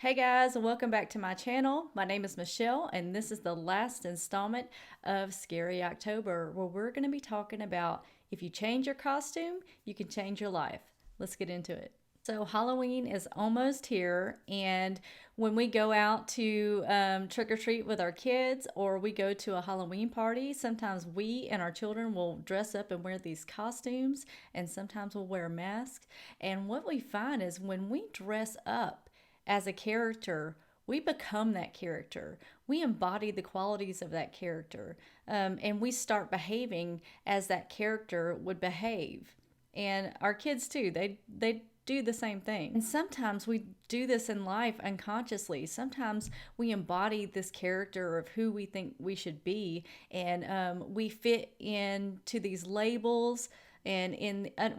Hey guys, and welcome back to my channel. My name is Michelle, and this is the last installment of Scary October, where we're going to be talking about if you change your costume, you can change your life. Let's get into it. So, Halloween is almost here, and when we go out to trick or treat with our kids or we go to a Halloween party, sometimes we and our children will dress up and wear these costumes, and sometimes we'll wear masks. And what we find is when we dress up, as a character, we become that character. We embody the qualities of that character, and we start behaving as that character would behave. And our kids too. They do the same thing. And sometimes we do this in life unconsciously. Sometimes we embody this character of who we think we should be, and we fit into these labels and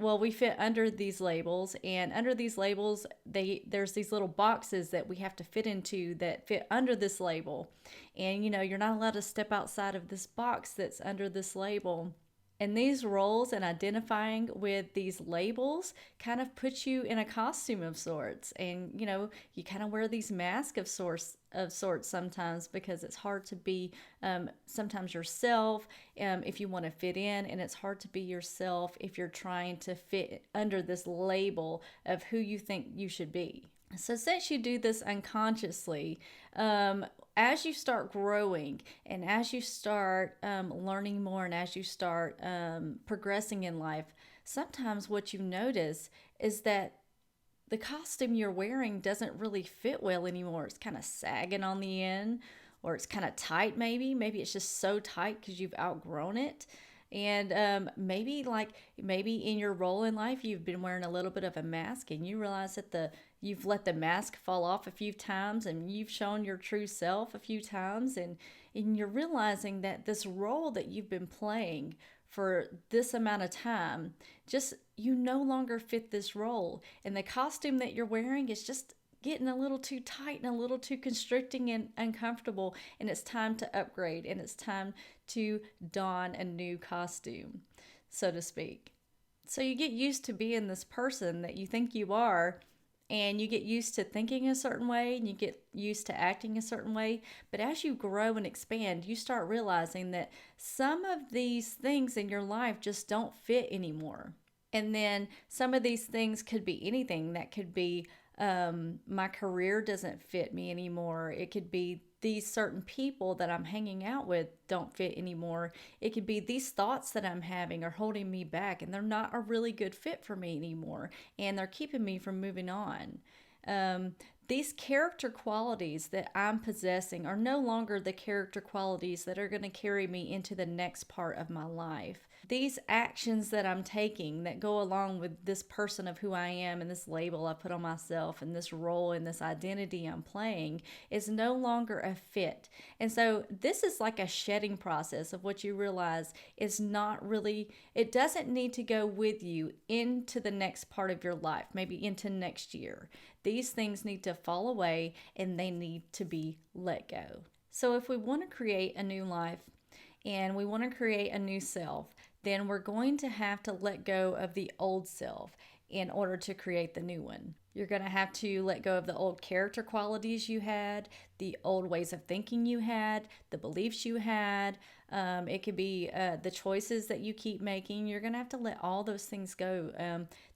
we fit under these labels, and under these labels there's these little boxes that we have to fit into that fit under this label. And you're not allowed to step outside of this box that's under this label. And these roles and identifying with these labels kind of put you in a costume of sorts. And you kind of wear these masks of sorts sometimes, because it's hard to be sometimes yourself if you want to fit in, and it's hard to be yourself if you're trying to fit under this label of who you think you should be. So, since you do this unconsciously, as you start growing and as you start learning more and as you start progressing in life, sometimes what you notice is that the costume you're wearing doesn't really fit well anymore. It's kind of sagging on the end, or it's kind of tight, maybe. Maybe it's just so tight because you've outgrown it. And maybe in your role in life, you've been wearing a little bit of a mask, and you realize that you've let the mask fall off a few times, and you've shown your true self a few times, and you're realizing that this role that you've been playing for this amount of time, just you no longer fit this role, and the costume that you're wearing is just getting a little too tight and a little too constricting and uncomfortable, and it's time to upgrade, and it's time to don a new costume, so to speak. So you get used to being this person that you think you are, and you get used to thinking a certain way, and you get used to acting a certain way. But as you grow and expand, you start realizing that some of these things in your life just don't fit anymore. And then some of these things could be anything. That could be my career doesn't fit me anymore. It could be these certain people that I'm hanging out with don't fit anymore. It could be these thoughts that I'm having are holding me back, and they're not a really good fit for me anymore, and they're keeping me from moving on. Um, these character qualities that I'm possessing are no longer the character qualities that are going to carry me into the next part of my life. These actions that I'm taking that go along with this person of who I am, and this label I put on myself, and this role and this identity I'm playing is no longer a fit. And so this is like a shedding process of what you realize is not really, it doesn't need to go with you into the next part of your life, maybe into next year. These things need to fall away, and they need to be let go. So if we want to create a new life and we want to create a new self, then we're going to have to let go of the old self in order to create the new one. You're going to have to let go of the old character qualities you had, the old ways of thinking you had, the beliefs you had. It could be the choices that you keep making. You're going to have to let all those things go.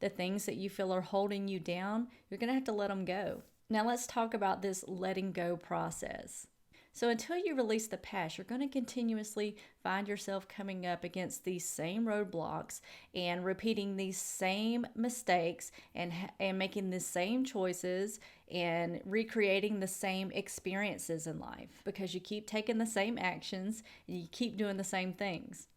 The things that you feel are holding you down, you're going to have to let them go. Now, let's talk about this letting go process. So, until you release the past, you're going to continuously find yourself coming up against these same roadblocks and repeating these same mistakes, and making the same choices and recreating the same experiences in life, because you keep taking the same actions and you keep doing the same things.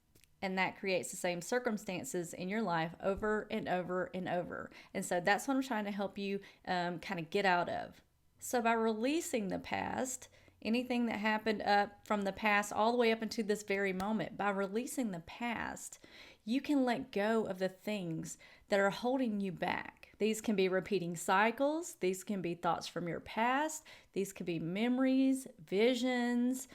And that creates the same circumstances in your life over and over and over. And so that's what I'm trying to help you kind of get out of. So, by releasing the past, anything that happened up from the past all the way up into this very moment, by releasing the past, you can let go of the things that are holding you back. These can be repeating cycles, these can be thoughts from your past, these could be memories, visions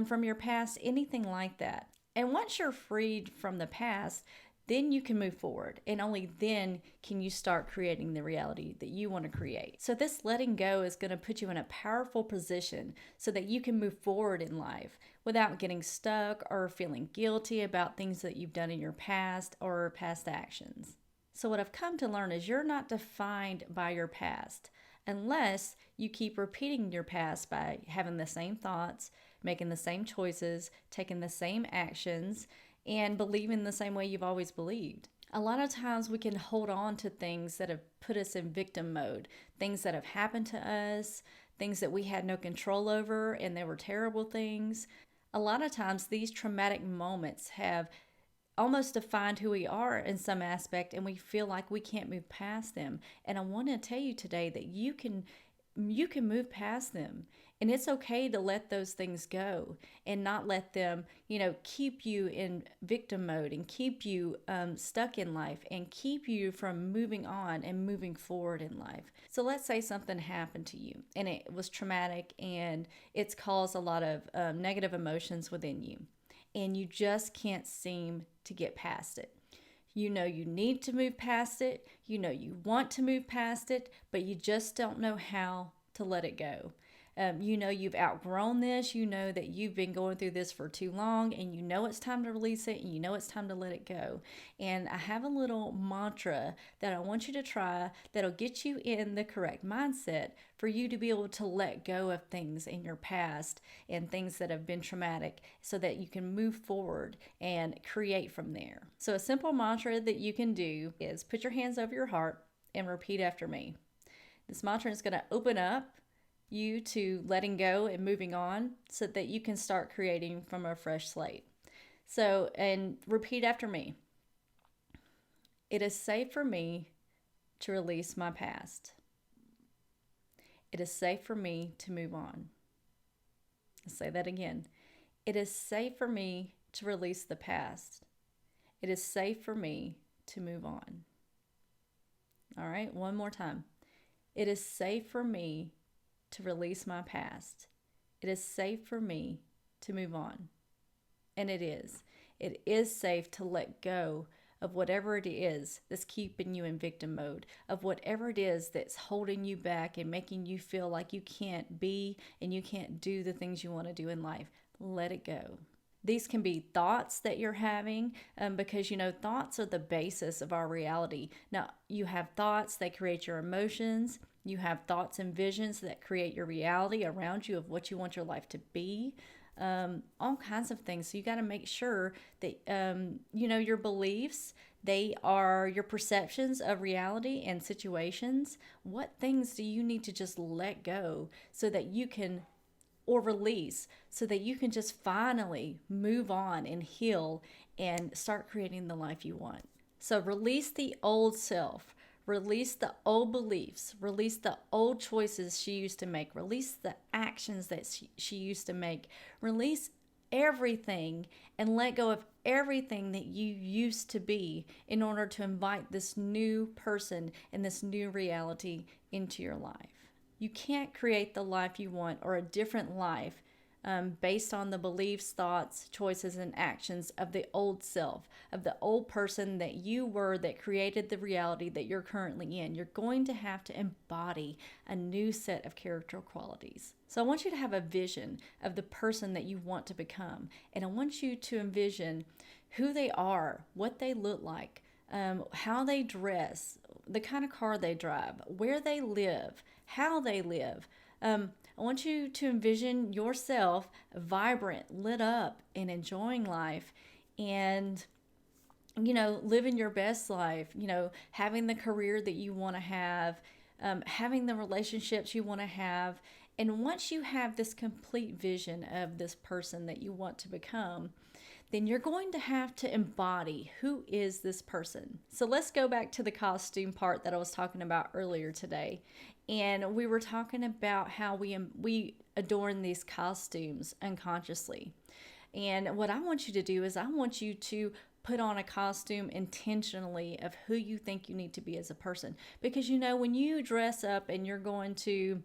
from your past, anything like that. And once you're freed from the past, then you can move forward. And only then can you start creating the reality that you want to create. So this letting go is going to put you in a powerful position so that you can move forward in life without getting stuck or feeling guilty about things that you've done in your past or past actions. So what I've come to learn is you're not defined by your past unless you keep repeating your past by having the same thoughts, making the same choices, taking the same actions, and believing the same way you've always believed. A lot of times we can hold on to things that have put us in victim mode, things that have happened to us, things that we had no control over, and they were terrible things. A lot of times these traumatic moments have almost defined who we are in some aspect, and we feel like we can't move past them. And I want to tell you today that you can move past them, and it's okay to let those things go and not let them keep you in victim mode and keep you stuck in life and keep you from moving on and moving forward in life. So let's say something happened to you and it was traumatic and it's caused a lot of negative emotions within you, and you just can't seem to get past it. You know you need to move past it. You know you want to move past it, but you just don't know how to let it go. You know you've outgrown this. You know that you've been going through this for too long, and you know it's time to release it, and you know it's time to let it go. And I have a little mantra that I want you to try that'll get you in the correct mindset for you to be able to let go of things in your past and things that have been traumatic so that you can move forward and create from there. So a simple mantra that you can do is put your hands over your heart and repeat after me. This mantra is going to open up you to letting go and moving on so that you can start creating from a fresh slate. So, and repeat after me. It is safe for me to release my past. It is safe for me to move on. I'll say that again. It is safe for me to release the past. It is safe for me to move on. All right, one more time. It is safe for me to release my past. It is safe for me to move on. And it is. It is safe to let go of whatever it is that's keeping you in victim mode, of whatever it is that's holding you back and making you feel like you can't be and you can't do the things you want to do in life. Let it go. These can be thoughts that you're having because, thoughts are the basis of our reality. Now, you have thoughts that create your emotions. You have thoughts and visions that create your reality around you of what you want your life to be. All kinds of things. So you got to make sure that, your beliefs, they are your perceptions of reality and situations. What things do you need to just let go so that you can or release so that you can just finally move on and heal and start creating the life you want. So release the old self, release the old beliefs, release the old choices she used to make, release the actions that she used to make, release everything and let go of everything that you used to be in order to invite this new person and this new reality into your life. You can't create the life you want or a different life based on the beliefs, thoughts, choices, and actions of the old self, of the old person that you were that created the reality that you're currently in. You're going to have to embody a new set of character qualities. So I want you to have a vision of the person that you want to become. And I want you to envision who they are, what they look like, how they dress, the kind of car they drive, where they live, how they live. I want you to envision yourself vibrant, lit up, and enjoying life and, living your best life, having the career that you want to have, having the relationships you want to have. And once you have this complete vision of this person that you want to become, then you're going to have to embody who is this person. So let's go back to the costume part that I was talking about earlier today. And we were talking about how we adorn these costumes unconsciously. And what I want you to do is I want you to put on a costume intentionally of who you think you need to be as a person. Because when you dress up and you're going to,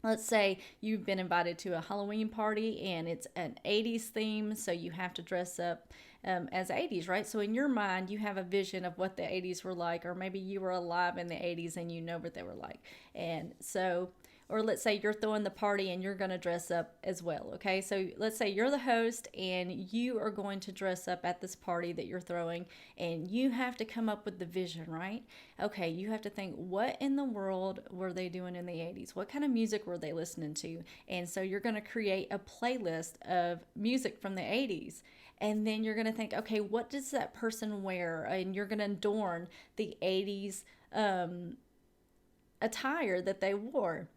let's say you've been invited to a Halloween party and it's an 80s theme, so you have to dress up as 80s, right? So in your mind, you have a vision of what the 80s were like, or maybe you were alive in the 80s and you know what they were like. And so, or let's say you're throwing the party and you're going to dress up as well. Okay. So let's say you're the host and you are going to dress up at this party that you're throwing, and you have to come up with the vision, right? Okay. You have to think, what in the world were they doing in the 80s? What kind of music were they listening to? And so you're going to create a playlist of music from the 80s. And then you're going to think, okay, what does that person wear? And you're going to adorn the 80s attire that they wore.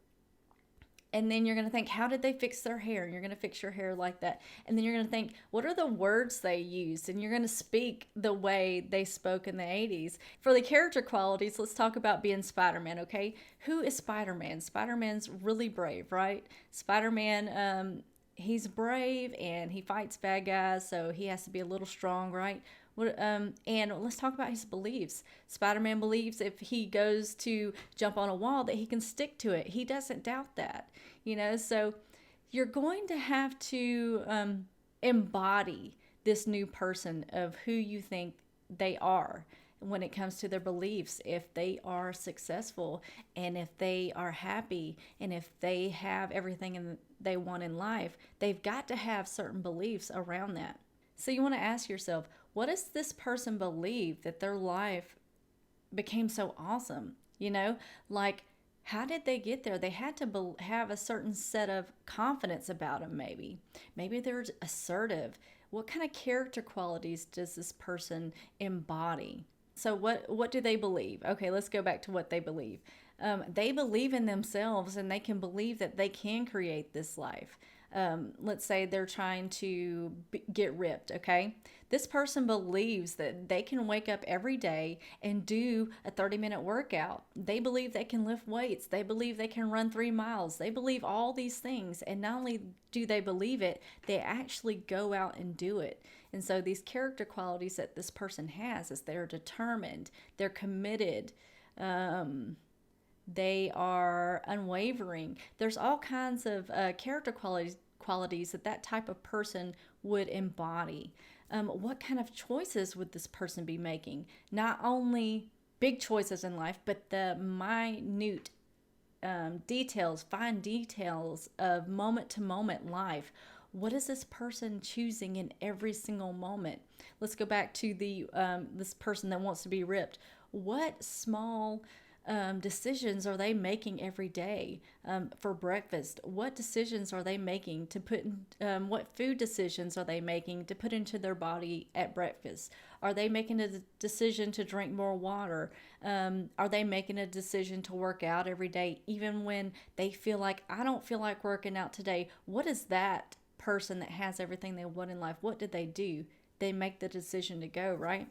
And then you're going to think, how did they fix their hair? And you're going to fix your hair like that. And then you're going to think, what are the words they used? And you're going to speak the way they spoke in the 80s. For the character qualities, let's talk about being Spider-Man, okay? Who is Spider-Man? Spider-Man's really brave, right? Spider-Man, he's brave and he fights bad guys, so he has to be a little strong, right? And let's talk about his beliefs. Spider-Man believes if he goes to jump on a wall that he can stick to it. He doesn't doubt that, so you're going to have to embody this new person of who you think they are when it comes to their beliefs. If they are successful and if they are happy and if they have everything they want in life, they've got to have certain beliefs around that. So you want to ask yourself, what does this person believe that their life became so awesome? Like, how did they get there? They had to have a certain set of confidence about them, maybe. Maybe they're assertive. What kind of character qualities does this person embody? So what do they believe? Okay, let's go back to what they believe. They believe in themselves and they can believe that they can create this life. Let's say they're trying to get ripped, okay? This person believes that they can wake up every day and do a 30-minute workout. They believe they can lift weights. They believe they can run 3 miles. They believe all these things. And not only do they believe it, they actually go out and do it. And so these character qualities that this person has is they're determined, they're committed, they are unwavering. There's all kinds of character qualities that type of person would embody. What kind of choices would this person be making? Not only big choices in life, but the minute details, fine details of moment to moment life. What is this person choosing in every single moment? Let's go back to the this person that wants to be ripped. What small decisions are they making every day for breakfast? What decisions are they making to put in, what food decisions are they making to put into their body at breakfast? Are they making a decision to drink more water? Are they making a decision to work out every day, even when they feel like, I don't feel like working out today? What is that person that has everything they want in life? What did they do? They make the decision to go, right?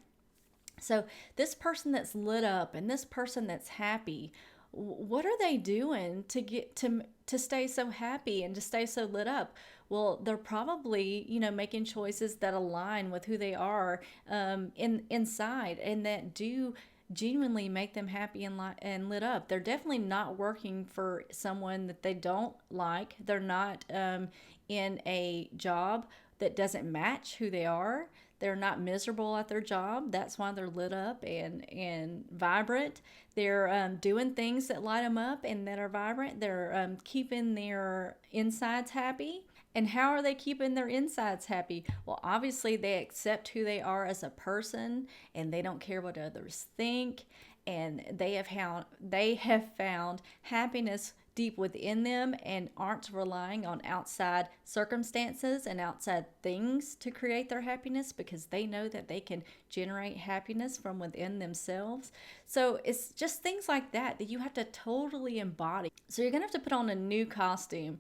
So this person that's lit up and this person that's happy, what are they doing to get to stay so happy and to stay so lit up? Well, they're probably, making choices that align with who they are inside, and that do genuinely make them happy and lit up. They're definitely not working for someone that they don't like. They're not in a job that doesn't match who they are. They're not miserable at their job. That's why they're lit up and vibrant. They're doing things that light them up and that are vibrant. They're keeping their insides happy. And how are they keeping their insides happy? Well, obviously, they accept who they are as a person and they don't care what others think. And they have found happiness deep within them and aren't relying on outside circumstances and outside things to create their happiness, because they know that they can generate happiness from within themselves. So it's just things like that you have to totally embody. So you're going to have to put on a new costume,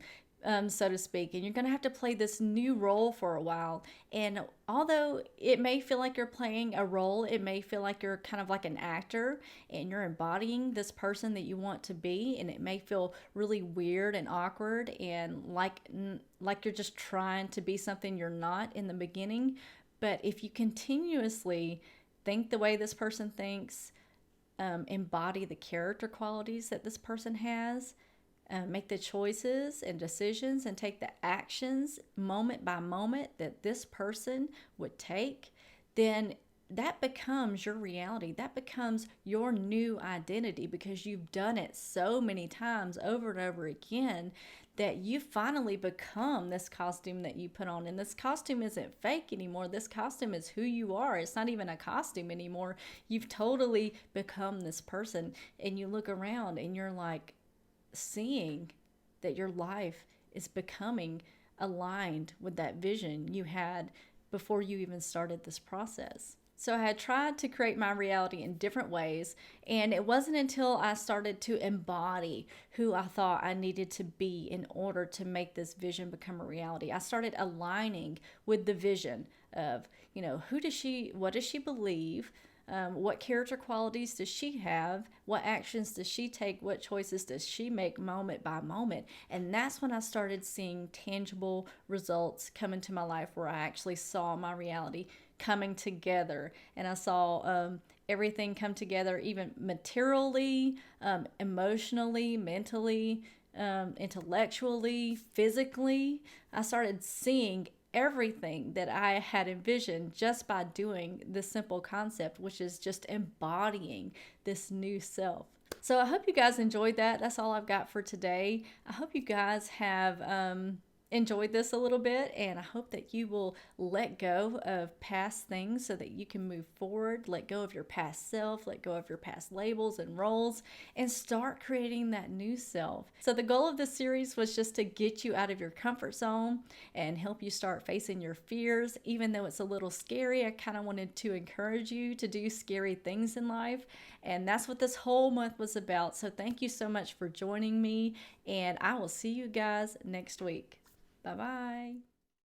so to speak, and you're going to have to play this new role for a while. And although it may feel like you're playing a role, it may feel like you're kind of like an actor and you're embodying this person that you want to be, and it may feel really weird and awkward and like you're just trying to be something you're not in the beginning. But if you continuously think the way this person thinks, embody the character qualities that this person has, make the choices and decisions and take the actions moment by moment that this person would take, then that becomes your reality. That becomes your new identity because you've done it so many times over and over again that you finally become this costume that you put on. And this costume isn't fake anymore. This costume is who you are. It's not even a costume anymore. You've totally become this person. And you look around and you're like seeing that your life is becoming aligned with that vision you had before you even started this process. So I had tried to create my reality in different ways, and it wasn't until I started to embody who I thought I needed to be in order to make this vision become a reality. I started aligning with the vision of, what does she believe? What character qualities does she have? What actions does she take? What choices does she make moment by moment? And that's when I started seeing tangible results come into my life where I actually saw my reality coming together. And I saw everything come together, even materially, emotionally, mentally, intellectually, physically. I started seeing everything that I had envisioned just by doing this simple concept, which is just embodying this new self. So I hope you guys enjoyed that. That's all I've got for today. I hope you guys have enjoyed this a little bit, and I hope that you will let go of past things so that you can move forward, let go of your past self, let go of your past labels and roles, and start creating that new self. So the goal of this series was just to get you out of your comfort zone and help you start facing your fears. Even though it's a little scary, I kind of wanted to encourage you to do scary things in life, and that's what this whole month was about. So thank you so much for joining me, and I will see you guys next week. Bye-bye.